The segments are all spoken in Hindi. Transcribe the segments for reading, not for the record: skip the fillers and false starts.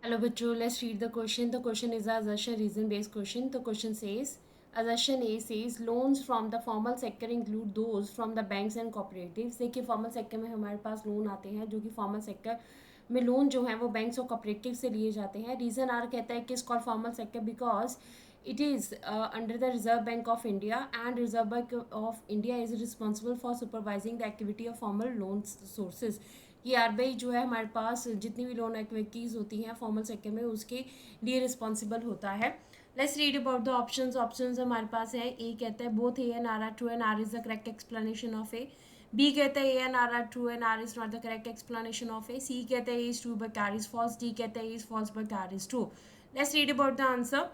Hello, Bachoo. Let's read the question. The question is a assertion reason-based question. The question says, assertion A says, loans from the formal sector include those from the banks and cooperatives. देखिए फॉर्मल सेक्टर में हमारे पास लोन आते हैं जो कि फॉर्मल सेक्टर में लोन जो है वो बैंक्स और कॉपरेटिव से लिए जाते हैं. रीज़न आर कहता है कि इस call formal sector because it is under the Reserve Bank of India, and Reserve Bank of India is responsible for supervising the activity of formal loan sources. ये आरबीआई जो है हमारे पास जितनी भी लोन एक्टिविटीज़ होती हैं फॉर्मल सेक्टर में उसके लिए रिस्पॉन्सिबल होता है. Let's read about the options. Options हमारे पास है. ए कहता है both A and R are true and R is the correct explanation of A. B कहता है A and R true and R is not the correct explanation of A. C कहता है A is true but R is false. D कहता है A is false but R is true. Let's read about the answer.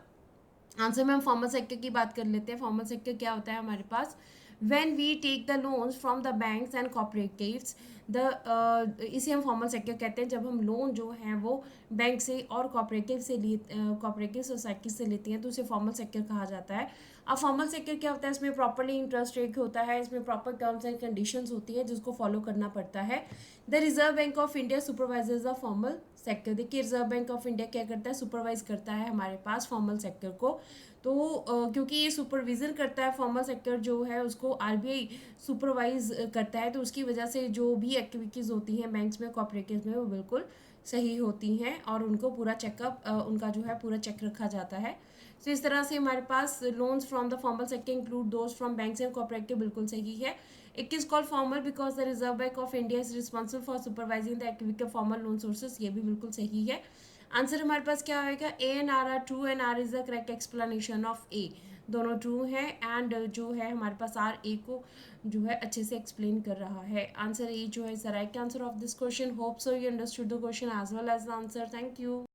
Answer में हम फॉर्मल सेक्टर की बात कर लेते हैं. फॉर्मल सेक्टर क्या होता है हमारे पास. When we take the loans from the banks and cooperatives इसे हम फॉर्मल सेक्टर कहते हैं जब हम लोन जो हैं वो बैंक से और कॉपरेटिव से लिए कॉपरेटिव सोसाइटी से लेते हैं तो उसे फॉर्मल सेक्टर कहा जाता है. अब फॉर्मल सेक्टर क्या होता है. इसमें प्रॉपरली इंटरेस्ट रेट होता है. इसमें प्रॉपर टर्म्स एंड कंडीशंस होती है जिसको फॉलो करना पड़ता है. The Reserve Bank of India supervisors the formal sector. देखिए रिजर्व बैंक ऑफ इंडिया क्या करता है. सुपरवाइज करता है हमारे पास फॉर्मल सेक्टर को. तो क्योंकि ये सुपरविज़न करता है फॉर्मल सेक्टर जो है उसको आरबीआई सुपरवाइज करता है तो उसकी वजह से जो भी एक्टिविटीज़ होती हैं बैंक्स में कॉपरेटिव में वो बिल्कुल सही होती हैं और उनको पूरा चेकअप उनका जो है पूरा चेक रखा जाता है. तो इस तरह से हमारे पास loans from the formal sector include those from banks and cooperative बिल्कुल सही है. It is called formal because the Reserve Bank of India is responsible for supervising the activity of formal loan sources. ये भी बिल्कुल सही है. आंसर हमारे पास क्या आएगा. A and R true and R is the correct explanation of A. दोनों ट्रू हैं एंड जो है हमारे पास आर ए को जो है अच्छे से एक्सप्लेन कर रहा है. आंसर ए जो है is the right answer of this question. Hope so you understood the question as well as the answer. Thank you.